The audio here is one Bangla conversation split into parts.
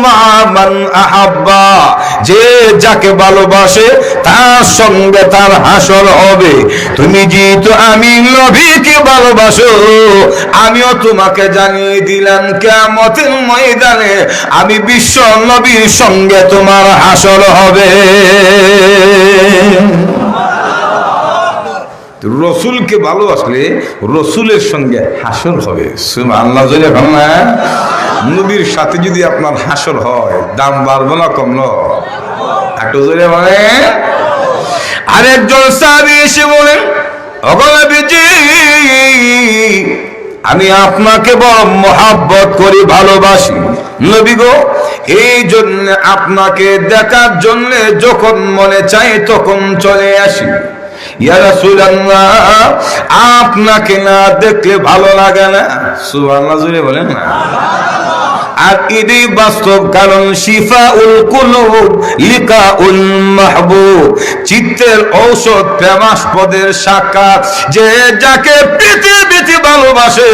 মা মান আহাব্বা, যে যাকে ভালোবাসে তার সঙ্গে তার হাসর হবে। তুমি যেহেতু আমি নবীকে ভালোবাসো, আমিও তোমাকে জানিয়ে দিলাম কিয়ামতের ময়দানে আমি বিশ্ব নবীর সঙ্গে তোমার হাসর হবে। রসুলকে ভালোবাসলে রসুলের সঙ্গে হাসর হবে। সুবহানাল্লাহ। নবীর সাথে যদি আপনার হাসর হয়, দাম বাড়বে না কমলো? একটু জোরে বলে। আরেকজন সাহাবী এসে বলেন, ওগো নবীজি, আমি আপনাকে বড় মহব্বত করি, ভালোবাসি। নবী গো, এই জন্য আপনাকে দেখার জন্য যখন মনে চাই তখন চলে আসি। ইয়া রাসূলুল্লাহ, আপনাকে না দেখলে ভালো লাগে না? সুবহানাল্লাহ জোরে বলেন না। আর এটাই বাস্তব, কারণ শিফাউল কুলুব লিকাউল মাহবুব, চিত্তের ঔষধ প্রেমাস্পদের সাক্ষাৎ। যে যাকে পৃথিবীতে ভালোবাসে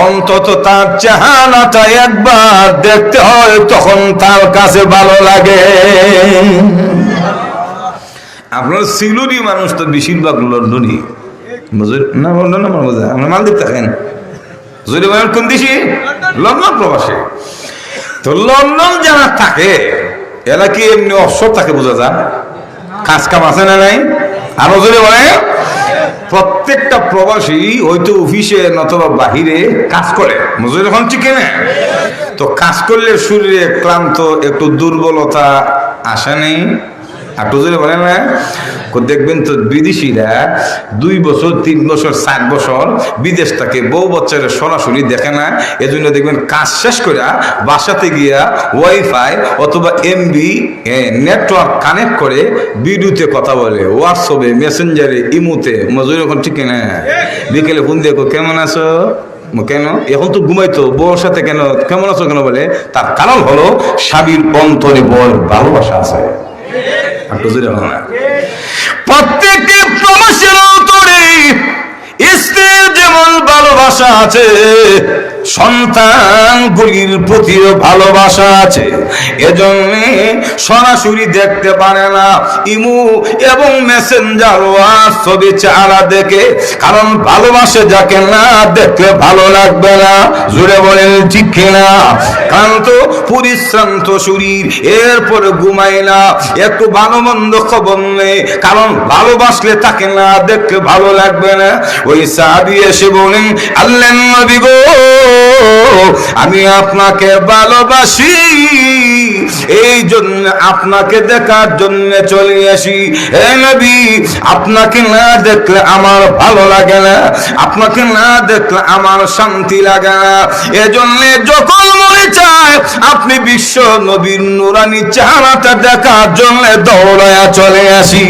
অন্তত তার চেহারাটা একবার দেখতে হয়, তখন তার কাছে ভালো লাগে। আপনার সিলুরি মানুষ তো বেশিরভাগ লন্ডনই, না লন্ডন না বোঝা, আপনার মালদ্বীপ থাকেন, যদি বলেন কোন দেশে? লন্ডন প্রবাসী। তো লন্ডন যারা থাকে এরা কি এমনি অবসর থাকে বোঝা যায়? কাজ কাম আছে না নাই? আরো যদি বলে, প্রত্যেকটা প্রবাসী হয়তো অফিসে নতুবা বাহিরে কাজ করে, মজুরি এখন ঠিক না? তো কাজ করলে শরীরে ক্লান্ত, একটু দুর্বলতা আসে নেই? একটু যদি বলে না, দেখবেন তো বিদেশিরা 2 বছর 3 বছর 4 বছর বিদেশ থাকে, বউ বাচ্চারা সরাসরি দেখে না। এজন্য দেখবেন কাজ শেষ করে বাসাতে গিয়া ওয়াইফাই অথবা এমবি নেটওয়ার্ক কানেক্ট করে ভিডিওতে কথা বলে, হোয়াটসঅ্যাপে, মেসেঞ্জারে, ইমোতে। মজুরি এখন ঠিক না? বিকেলে ফোন দেখো, কেমন আছো? কেন এখন তো ঘুমাইতো, বউর সাথে কেন কেমন আছো কেন বলে? তার কারণ হলো স্বামীর অন্তরে বড় ভালোবাসা আছে। প্রত্যেকটি প্রবাসীর অন্তরে স্ত্রীর যেমন ভালোবাসা আছে, সন্তানগুলির প্রতিও ভালোবাসা আছে। এজন্য সরাসরি দেখতে পারে না, ইমু এবং মেসেঞ্জার ছবি চেহারা দেখে, কারণ ভালোবাসে যাকে না দেখলে ভালো লাগবে না। জুড়ে বলেন ঠিক কিনা? ক্লান্ত পরিশ্রান্ত শরীর, এরপরে ঘুমায় না, একটু ভালো মন্দ খবর নেই, কারণ ভালোবাসলে তাকে না দেখলে ভালো লাগবে না। ওই সাহাবী এসে বলেন, আল্লাহর নবী গো, আমি আপনাকে ভালোবাসি, এই জন্য আপনাকে দেখার জন্য চলে আসি। হে নবী, আপনাকে না দেখলে আমার ভালো লাগে না, আপনাকে না দেখলে আমার শান্তি লাগে না। এজন্য যখন মনে চায় আপনি বিশ্ব নবীর নুরানি চেহারাটা দেখার জন্য দৌড়ায়া চলে আসি।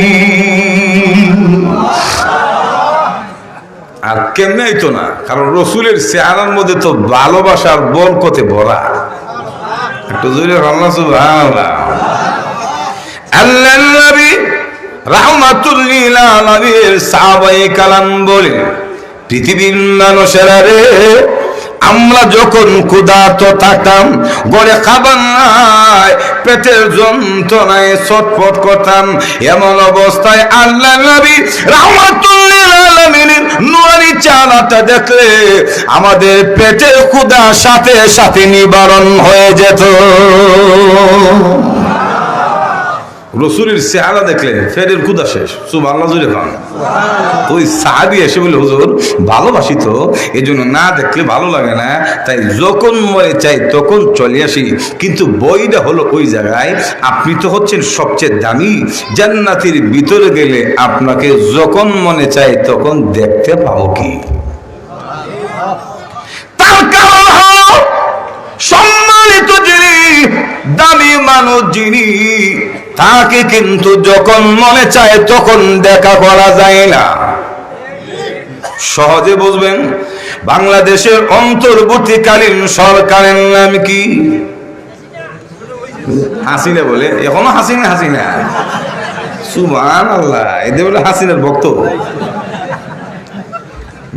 আর কেমনে হইতো না, কারণ রসুলের চেহারার মধ্যে তো ভালোবাসার বরকতে ভরা। একটু জোরে আল্লাহ সুবহানাল্লাহ। আল্লাহর নবী রাহমাতুল লিল আলামিন সাহাবায়ে কালাম বলে, পৃথিবীর মানুষেরা রে, আমরা যখন ক্ষুধার্ত থাকতাম, ঘরে খাবার নাই, পেটের যন্ত্রণায় ছটফট করতাম, এমন অবস্থায় আল্লাহর নবী রাহমাতুল লিল আলামিনের নুরানি চেহারাটা দেখলে আমাদের পেটের ক্ষুধা সাথে সাথে নিবারণ হয়ে যেত। রসুলের চেহারা দেখলে পেটের ক্ষুধা শেষ। সুবহানাল্লাহ জোরে বলেন। ওই সাহাবী এসে বলে, হুজুর ভালোবাসি তো, এই জন্য না দেখলে ভালো লাগে না, তাই যখন মনে চাই তখন চলে আসি। কিন্তু বইটা হলো ওই জায়গায়, আপনি তো হচ্ছেন সবচেয়ে দামি, জান্নাতের ভিতরে গেলে আপনাকে যখন মনে চাই তখন দেখতে পাবো কি? তার কারণ হলো সম্মানিত যিনি, দামি মানুষ যিনি, তাকে কিন্তু যখন মনে চায় তখন দেখা করা যায় না। সহজে বুঝবেন, বাংলাদেশের অন্তর্বর্তীকালীন সরকারের নাম কি? হাসিনা বলে, এখনো হাসিনা হাসিনা। সুবহানাল্লাহ, এদের বলে হাসিনার ভক্ত।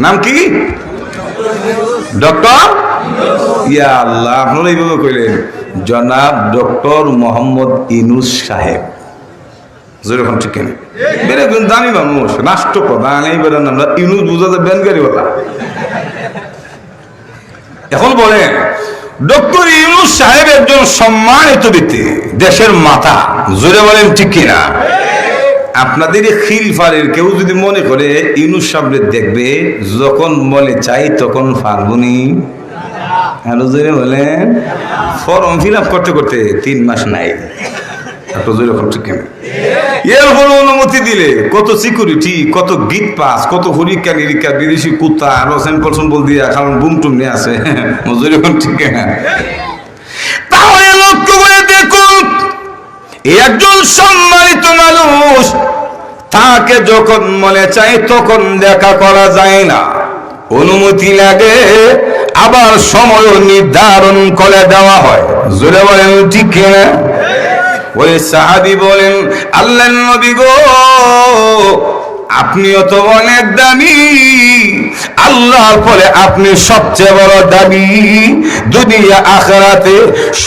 নাম কি? ডক্টর। ইয়া আল্লাহ, আপনারা এইভাবে কইলেন, জনাব ডক্টর মোহাম্মদ ইউনূস সাহেব। যেরকম ঠিক কিনা বেড়ে দামি মানুষ, রাষ্ট্রপ্রধান, এইবার আমরা ইউনূস বুঝাতে ব্যানগারিওয়ালা। এখন বলেন ডক্টর ইউনূস সাহেব একজন সম্মানিত ব্যক্তি, দেশের মাথা। জোরে বলেন ঠিক কিনা? আপনাদের খিলফারের কেউ যদি মনে করে ইউনূস সাহেব দেখবে যখন মনে চাই তখন ফারবুনি, আরো জোরে বলেন, ফর্ম ফিল আপ করতে করতে 3 মাস নাই। এরপর অনুমতি দিলে কত সিকিউরিটি, কত গিট পাস, কত পরীক্ষা নিরীক্ষা, বিদেশি কুত্তা আরো স্যাম্পল সম্পল দিয়ে কারণ বুম টুম নিয়ে আসে। ঠিক না? তাহলে লক্ষ্য করে দেখুন, একজন সম্মানিত মানুষ, তাকে যখন মনে চাই তখন দেখা করা যায় না, অনুমতি লাগে, আবার সময় নির্ধারণ করে দেওয়া হয়। জোরে বলেন ঠিক কিনা? ওই সাহাবী বলেন, আল্লাহর নবী গো, আপনিও তো অনেক দামি, আল্লাহর পরে আপনি সবচেয়ে বড় দামি, দুনিয়া আখিরাতে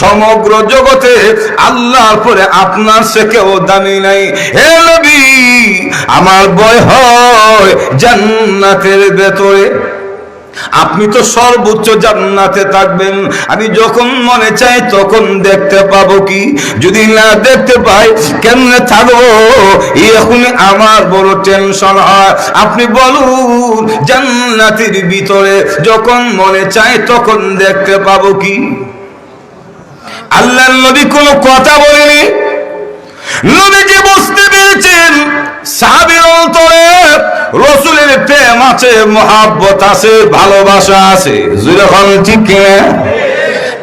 সমগ্র জগতে আল্লাহর পরে আপনার সে কেউ দামি নাই। হে নবী, আমার ভয় হয় জান্নাতের ভেতরে আপনি তো সর্বোচ্চ জান্নাতে থাকবেন, আমি যখন মনে চাই তখন দেখতে পাবো কি? যদি না দেখতে পাই কেমনে থাকবো? এখন আমার বড় টেনশন হয়। আপনি বলুন, জান্নাতের ভিতরে যখন মনে চাই তখন দেখতে পাবো কি? আল্লাহর নবী কোনো কথা বলেনি। নবীজি বুঝতে পেরেছেন সাহাবীর অন্তরে রাসূলের প্রেম আছে, মহব্বত আছে, ভালোবাসা আছে। যখন ঠিক কিনা?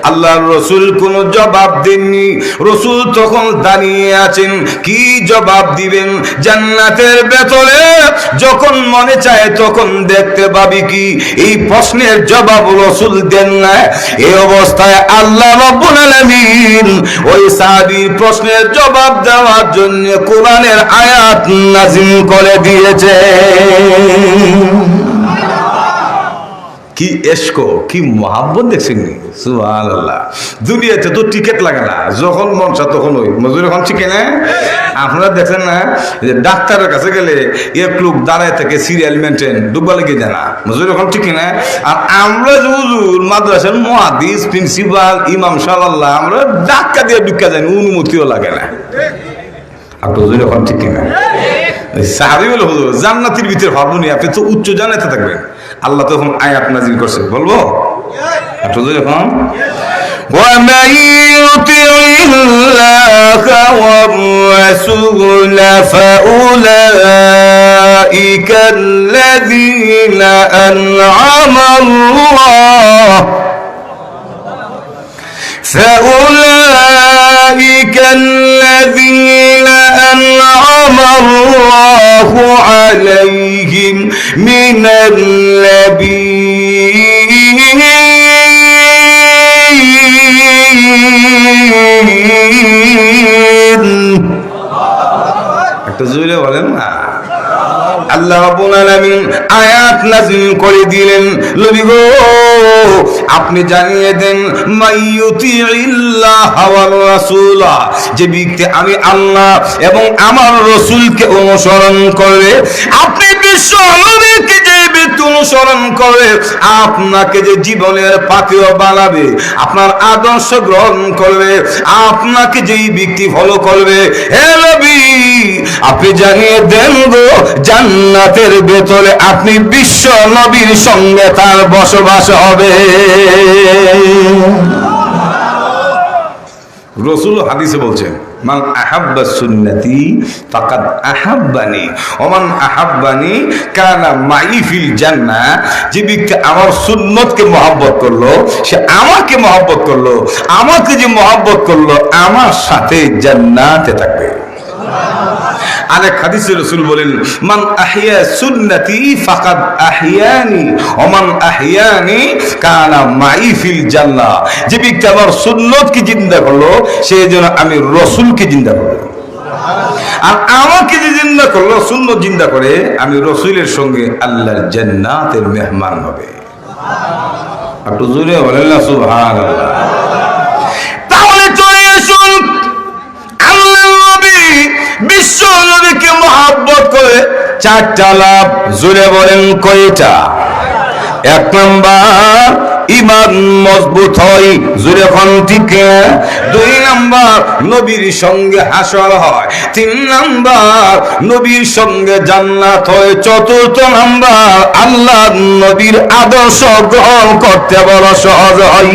আল্লাহর রাসূল কোনো জবাব দেননি। রাসূল তখন দাঁড়িয়ে আছেন, কি জবাব দিবেন? জান্নাতের ভেতরে যখন মনে চায় তখন দেখতে পাবি কি? এই প্রশ্নের জবাব রাসূল দেন না। এই অবস্থায় আল্লাহ রাব্বুল আলামিন ওই সাহাবীর প্রশ্নের জবাব দেওয়ার জন্য কোরআনের আয়াত নাযিল করে দিয়েছে। কি এশক, কি মহাব্বত দেখছেন? সুবহানাল্লাহ। দুনিয়াতে তো টিকিট লাগে না, যখন মন চায় তখন ওই মজুর এখন ঠিক না? আপনারা দেখেন না যে ডাক্তারের কাছে গেলে এক লোক দাঁড়ায় থাকে, সিরিয়াল মেনটেন, ডুববা লেগে যায় না, মজুর এখন ঠিক না? আর আমরা যে হুজুর মাদ্রাসার মুহাদ্দিস, প্রিন্সিপাল, ইমাম সাল্লাল্লাহ, আমরা ডাক্কা দিয়ে ঢুকা যায়, অনুমতিও লাগে না। আপনি মজুর এখন ঠিক না? সাহাবী বলে হুজুর জান্নাতের ভিতরে ভাবুন, আপনি তো উচ্চ জান্নাতে থাকবেন। আল্লাহ তখন আয়াত নাযিল করছে, বলবো এখন وَمَن يُطِعِ اللَّهَ وَالرَّسُولَ فَأُولَئِكَ الَّذِينَ أَنْعَمَ اللَّهُ عليهم من النبيين। একটা জোরে বলেন না। আল্লাহ রাব্বুল আলামিন আয়াত নাযিল করে দিলেন, নবী গো আপনি জানিয়ে দেন, মাইয়ুতিইল্লাহ ওয়ার রাসূলা, যে ব্যক্তি আমি আল্লাহ এবং আমার রাসূলকে অনুসরণ করে, আপনি বিশ্ব নবীকে যে ব্যক্তি অনুসরণ করে, আপনাকে যে জীবনের পাথেয় বানাবে, আপনার আদর্শ গ্রহণ করবে, আপনাকে যেই ব্যক্তি ফলো করবে, হে নবী আপনি জানিয়ে দেন গো, জান্নাতের ভেতরে আপনি বিশ্ব নবীর সঙ্গে তার বসবাস হবে। রাসূল হাদিসে বলছেন, মান আহাব্বা সুন্নতি ফাকাদ আহাব্বানি ওয়া মান আহাব্বানি কানা মাই ফিল জান্নাহ। যে ব্যক্তি আমার সুন্নতকে মহব্বত করলো, সে আমাকে মহব্বত করলো, আমাকে যে মহব্বত করলো আমার সাথে জান্নাতে থাকবে। আরেক হাদিসে রাসূল বলেন, মান আহইয়া সুন্নতি ফাকাদ আহইয়ানি ওয়া মান আহইয়ানি কানা মাই ফিল জান্নাহ। যে ব্যক্তি আমার সুন্নতকে জিন্দা করলো, সে যেন আমি রাসূলকে জিন্দা করলো, আর আমাকে যে জিন্দা করলো, সুন্নত জিন্দা করে, আমি রাসূলের সঙ্গে আল্লাহর জান্নাতের মেহমান হবে। একটু জোরে বলেন না সুবহানাল্লাহ। তাহলে বিশ্ব নবীকে মহব্বত করে চারটা লাভ, জোরে বলেন কয়টা? এক নাম্বার ঈমান মজবুত হয়, জোরে কোন ঠিক। দুই নাম্বার নবীর সঙ্গে হাসর হয়। তিন নাম্বার নবীর সঙ্গে জান্নাত হয়। চতুর্থ নাম্বার আল্লাহ নবীর আদর্শ গ্রহণ করতে বড় সহজ হয়।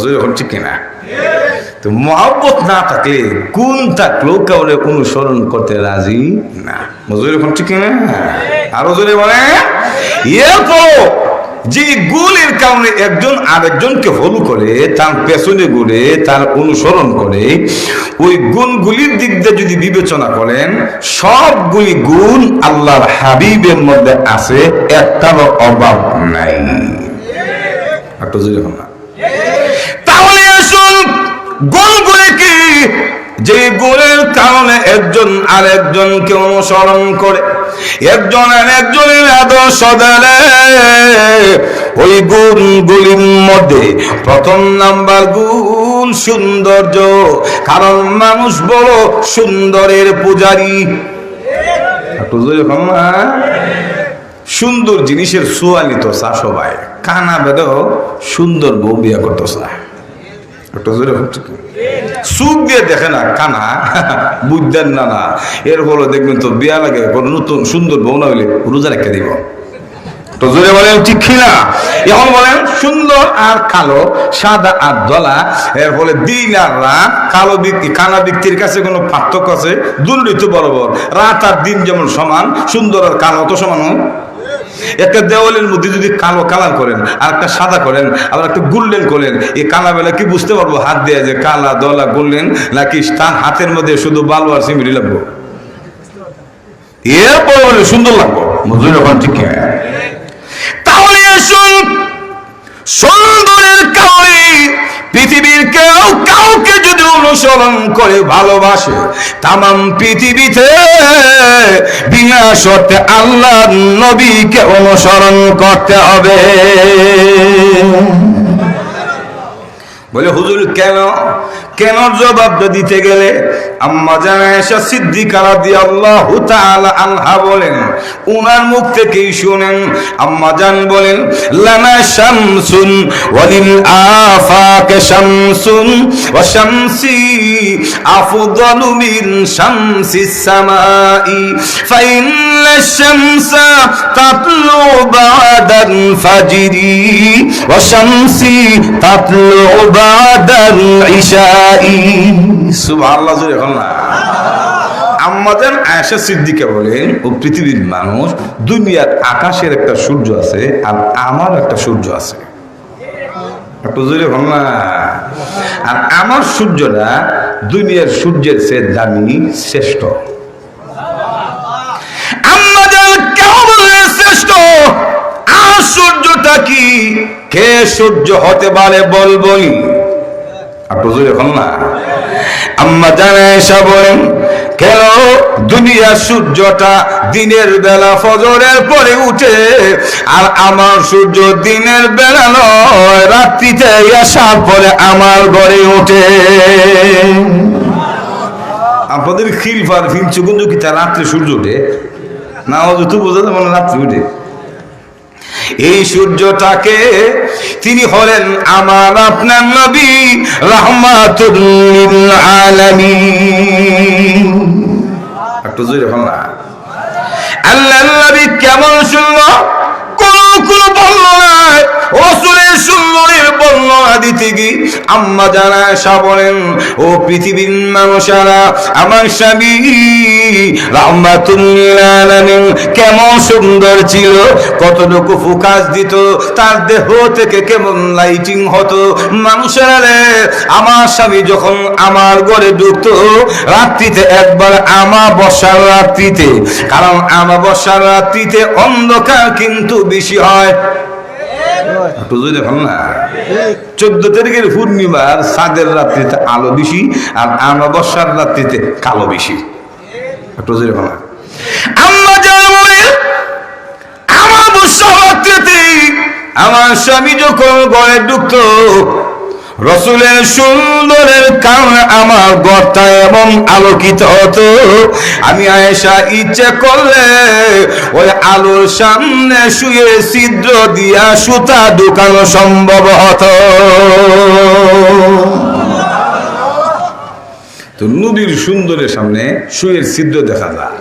জোরে কোন ঠিক না? তো মহব্বত না থাকলে গুণ থাকলেও কাউরে অনুসরণ করতে রাজি না। মজুরি এখন ঠিক না? আরো জোরে বলে। এরপর যে গুণের কারণে একজন আরেকজনকে ফলো করে, তার পেছনে ঘুরে, তার অনুসরণ করে, ওই গুণগুলির দিক দিয়ে যদি বিবেচনা করেন, সবগুলি গুণ আল্লাহর হাবিবের মধ্যে আছে, একটারও অভাব নাই। একটু জোরে না? তাহলে আসুন গুণগুলি কি? যে গুণের কারণে একজন আরেকজনকে অনুসরণ করে, একজন আরেকজনের আদর্শ দেয়, ওই গুণগুলির মধ্যে প্রথম নাম্বার গুণ সৌন্দর্য। কারণ মানুষ বড় সুন্দরের পূজারী। সুন্দর জিনিসের সোয়ালি তো চা সবাই, কানা বেদেও সুন্দর বউ বিয়া করতো চা। সুখ দিয়ে দেখে না কানা, বুঝতেন না না। এর ফলে দেখবেন তো বিয়া লাগে নতুন সুন্দর বউ না হইলে রোজা রেখে দিব। তো জোরে বলেন ঠিক কিনা? এখন বলেন সুন্দর আর কালো, সাদা আর ধলা, এর ফলে দিন আর রাত, কালো ব্যক্তি কানা ব্যক্তির কাছে কোনো পার্থক্য আছে? দুটোই তো বরাবর। রাত আর দিন যেমন সমান, সুন্দর আর কালো তো সমান। একটা দেওয়ালের মধ্যে যদি কালো কালার করেন আর একটা সাদা করেন, আবার একটা গোল্ডেন করেন, এই কালা বেলা কি বুঝতে পারবো হাত দিয়ে যে কালা দলা গোল্ডেন, নাকি তার হাতের মধ্যে শুধু বালু আর সিমেন্ট লাগবো? এরপর বলে সুন্দর লাগবো। মজুরি এখন ঠিক। তাহলে আসুন সুন্দরের কারণে পৃথিবীর কেউ কাউকে যদি অনুসরণ করে ভালোবাসে, তামাম পৃথিবীতে বিনা শর্তে আল্লাহ নবীকে অনুসরণ করতে হবে। বলে হুজুর কেন? কেন জবাবটা দিতে গেলে আম্মা জান আয়েশা সিদ্দিকা রাদিয়াল্লাহু তাআলা আনহা বলেন, উনার মুখ থেকেই শুনেন। আম্মা জান বলেন, লানা শামসুন ওয়ালিল আফাক শামসুন ওয়া শামসি আফদালু মিন শামসিস সামাই ফাইন্না শামসা তাতলু বাদাল ফাজরি ওয়া শামসি তাতলু বাদাল ইশাই। সুবহানাল্লাহ। আম্মা জান আয়েশা সিদ্দিকা বলেন, ও পৃথিবীর মানুষ, দুনিয়ার আকাশের একটা সূর্য আছে আর আমার একটা সূর্য আছে। আর আমার সূর্যটা দুনিয়ার সূর্যের চেয়ে দামি, শ্রেষ্ঠ। আম্মা জান কেন বললেন শ্রেষ্ঠ? আর সূর্যটা কি? কে সূর্য হতে পারে বলবই? আম্মা জান আয়েশা বলেন, কেন? দুনিয়ার সূর্যটা দিনের বেলা ফজরের পরে উঠে, আর আমার সূর্য দিনের বেলা নয়, রাত্রিতে আসার পরে আমার ঘরে ওঠে। আপনাদের খিলফার ফিলচুকুঞ্জ কি তার রাত্রে সূর্য ওঠে না? তো বোঝা যাবে না রাত্রি উঠে। এই সূর্যটাকে তিনি হলেন আমার আপনার নবী রাহমাতুল লিল আলামিন। একটু জোরে বলুন না। আল্লাহর নবী কেমন সুন্দর, কোন বর্ণনা রাসূলের সুন্দরের বর্ণনা দিতে গিয়ে আম্মা জান আয়েশা বলেন, ও পৃথিবীর মানুষেরা, আমার স্বামী রাহমাতুল লিল আলামিন কেমন সুন্দর ছিল, কতটুকু ফোকাস দিত, তার দেহ থেকে কেমন লাইটিং হতো। মানুষেরা রে, আমার স্বামী যখন আমার ঘরে ঢুকতো রাত্রিতে, একবার আমাবস্যার রাত্রিতে, কারণ আমাবস্যার রাত্রিতে অন্ধকার কিন্তু বেশি হয়। 14 তারিখের পূর্ণিমার চাঁদের রাত্রিতে আলো বেশি, আর আমাবস্যার রাত্রিতে কালো বেশি। আমাবস্যার রাত্রিতে আমার স্বামী যখন ঘরে ঢুকতো, রসুলের সুন্দরের কারণে আমার ঘরটা এমন আলোকিত হতো, আমি আয়েশা ইচ্ছে করলে ওই আলোর সামনে শুয়ে ছিদ্র দিয়া সুতা ঢুকানো সম্ভব হতো। তো নবীর সুন্দরের সামনে শুয়ের ছিদ্র দেখা যায়।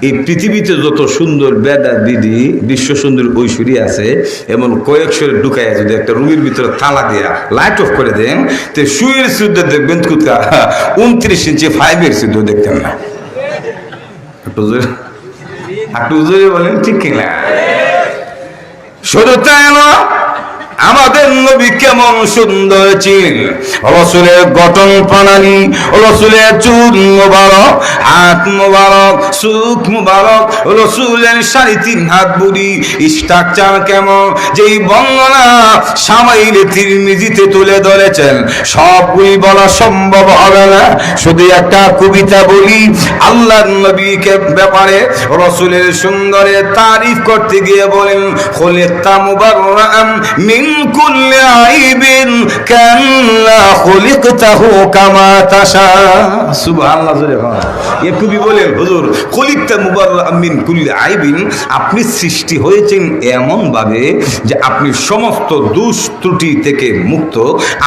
এই পৃথিবীতে যত সুন্দর বেদা দিদি বিশ্ব সুন্দর ঐশ্বরী আছে, এমন কয়েকশোরে ঢুকাইয়া যদি একটা রুমের ভিতরে তালা দিয়া লাইট অফ করে দেন, তো শুয়ের ছিদ্র দেখবেন 29 ইঞ্চি 5-এর ছিদ্র দেখতেন না। একটু জোরে বলেন ঠিক কিনা? শুধু তাই না, আমাদের নবী কেমন সুন্দর ছিলেন। রসুলের গঠন প্রণালী, রসুলের চুল মোবারক, হাত মোবারক, চোখ মোবারক, রসুলের 3.5 হাত বুড়ি স্ট্রাকচার কেমন, যেই বর্ণনা সামাইলে তিরমিজিতে তুলে ধরেছেন, সবগুলি বলা সম্ভব হবে না। শুধু একটা কবিতা বলি, আল্লাহর নবীকে ব্যাপারে রসুলের সুন্দরের তারিফ করতে গিয়ে বলেন, খুলিকতা মুবাররাআন মিন কুল্লি আইবিন কান্না খুলিকতাহু কামা তাশা। সুবহানাল্লাহ। এ কবি বলেন, হুজুর খুলিকতা মুবাররাআন মিন কুল্লি আইবিন, আপনি সৃষ্টি হয়েছেন এমন ভাবে যে আপনি সমস্ত দোষ ত্রুটি থেকে মুক্ত।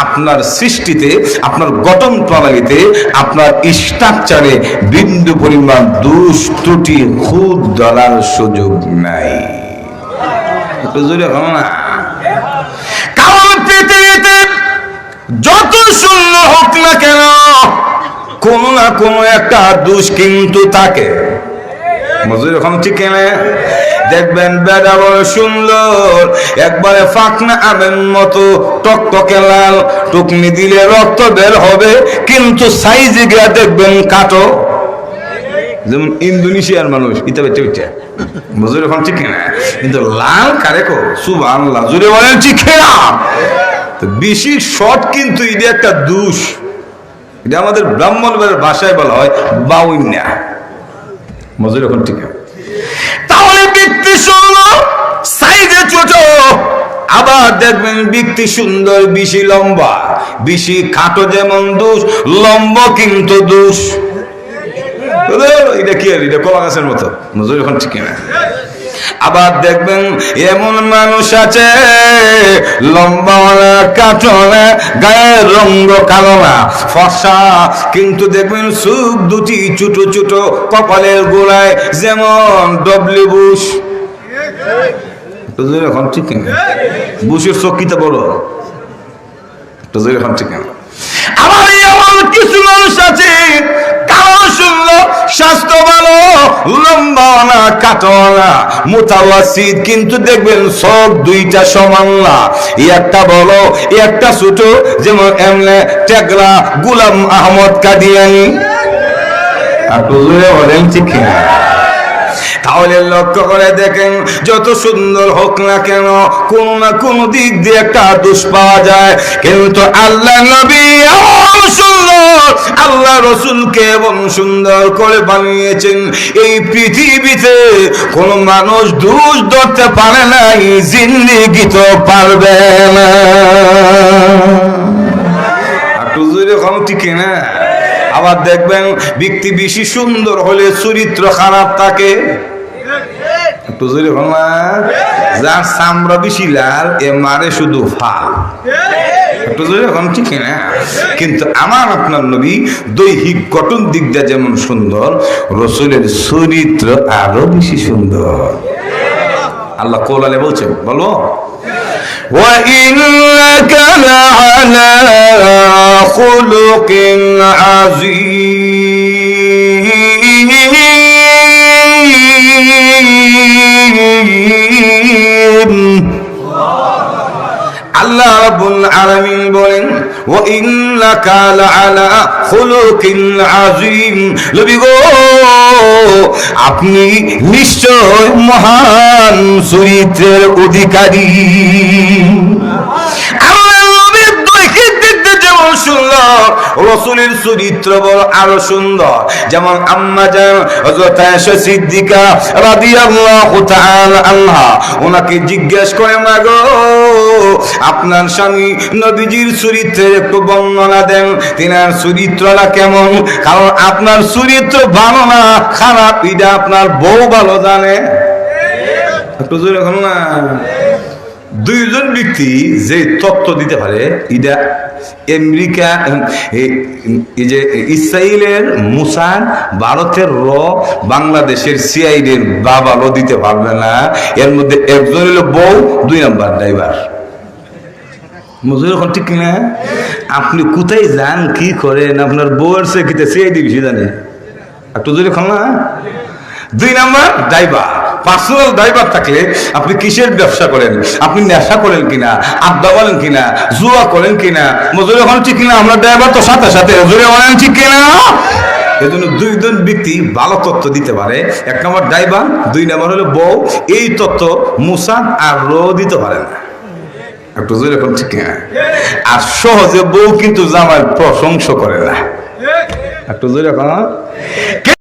আপনার সৃষ্টিতে, আপনার গঠন প্রণালীতে, আপনার স্ট্রাকচারে বিন্দু পরিমাণ দোষ ত্রুটি খুদ ধরার সুযোগ নাই। একটু জোরে বলো না। কারণ পৃথিবীতে যত সুন্দর হোক না কেন, কোনো না কোনো একটা দোষ কিন্তু থাকে। মজুর এখন ঠিক কেনে দেখবেন বেড়া বড় সুন্দর, একবারে ফাঁকনা আমের মতো টকটকে লাল, টুকনি দিলে রক্ত বের হবে, কিন্তু সাইজে গিয়া দেখবেন কাটো, যেমন ইন্দোনেশিয়ার মানুষ ইতা বেচে বেচে। মজুর এখন ঠিক না, কিন্তু লাল কারে কো। সুবহানাল্লাহ, জুড়ে বলেন ঠিক না? তো বেশি শর্ট কিন্তু এটা একটা দোষ। এটা আমাদের ব্রাহ্মণবাড়ির ভাষায় বলা হয় বাউন্যা। মজুর এখন ঠিক না। তাহলে ব্যক্তি সুন্দর সাইজে ছোট, আবার দেখবেন ব্যক্তি সুন্দর বেশি লম্বা, বেশি খাটো যেমন দোষ, লম্বা কিন্তু দোষ। এটা কি আর, এটা কলা গাছের মতো। নজর এখন ঠিক না। আবার দেখবেন এমন মানুষ আছে লম্বা কাটো না, গায়ের রঙ কালো না, ফর্সা, কিন্তু দেখবেন চোখ দুটি ছোট ছোট, কপালের গোড়ায় যেমন ডব্লিউ বুশ। এখন ঠিক না? বুশের চোখ কিতা বড়। এখন ঠিক না। আবার এমন কিছু মানুষ আছে কালো সুন্দর, স্বাস্থ্য ভালো, লম্বা না কাটো না, মুতাওয়াসিত, কিন্তু দেখবেন সব দুইটা সমান না, একটা বড় একটা ছোট, যেমন এমনে টেগরা গোলাম আহমদ কাদিয়ানি। বলেন ঠিক না? তাহলে লক্ষ্য করে দেখেন, যত সুন্দর হোক না কেন, কোন না কোন দিক দিয়ে একটা দোষ পাওয়া যায়। কিন্তু আল্লাহ নবী এমন সুন্দর, আল্লাহ রসুলকে এমন সুন্দর করে বানিয়েছেন, এই পৃথিবীতে কোন মানুষ দোষ ধরতে পারে নাই, জিন্দেগি তো পারবে না। ঠিক না? আবার দেখবেন ব্যক্তি বেশি সুন্দর হলে চরিত্র খারাপ থাকে। যার চামড়া বেশি লাল, এ মারে শুধু ফাল। ঠিক না? কিন্তু আমার আপনার নবী দৈহিক গঠন দিক দিয়ে যেমন সুন্দর, রসুলের চরিত্র আরো বেশি সুন্দর। আল্লাহ কোরআনে বলছেন, বলো وَإِنَّكَ لَعَلَى خُلُقٍ عَظِيمٍ। আল্লাহ রাব্বুল আলামিন বলেন, وَإِنَّكَ لَعَلَى خُلُقٍ عَظِيمٍ। নবী গো, আপনি নিশ্চয় মহান চরিত্রের অধিকারী। আল্লাহ নবীর দৈহিক দিক দিয়ে যেমন সুন্দর, রাসূলের চরিত্র বড় আরো সুন্দর। যেমন আম্মা জান হযরত আয়েশা সিদ্দিকা রাদিয়াল্লাহু তাআলা আনহা ওনাকে জিজ্ঞেস করে, মা গো আপনার স্বামী নবীজির চরিত্রের একটু বর্ণনা দেন, তিনার চরিত্রটা কেমন? কারণ আপনার চরিত্র ভালো না খারাপ এটা আপনার বউ ভালো জানে। একটু জোরে এখন না। দুইজন ব্যক্তি যে তত্ত্ব দিতে পারে এটা আমেরিকা, এই যে ইসরায়েলের মুসাদ, ভারতের বাংলাদেশের সিআইডির বাবালও দিতে পারবে না। এর মধ্যে একজন হলো বউ, 2 নাম্বার ড্রাইভার। মজুর এখন ঠিক কিনা? আপনি কোথায় যান, কি করেন, আপনার বউয়ের সে কিতে সিআইডি বেশি জানে। একটু জোরে এখন না। 2 নাম্বার ড্রাইভার। পার্সোনাল ড্রাইভার থাকলে আপনি কিসের ব্যবসা করেন, আপনি নেশা করেন কিনা, আড্ডা বলেন কিনা, জুয়া করেন কিনা, মজুরি এখন ঠিক কিনা, আমরা ড্রাইভার তো সাথে সাথে জুড়ে বলেন ঠিক কিনা। এই জন্য 2জন ব্যক্তি ভালো তথ্য দিতে পারে। 1 নম্বর ড্রাইভার, 2 নম্বর হলো বউ। এই তথ্য মুসাদ আর দিতে পারে না। একটু জোরে এখন ঠিক কিনা। আর সহজে বউ কিন্তু জামাই প্রশংসা করে না। একটু জোরে এখন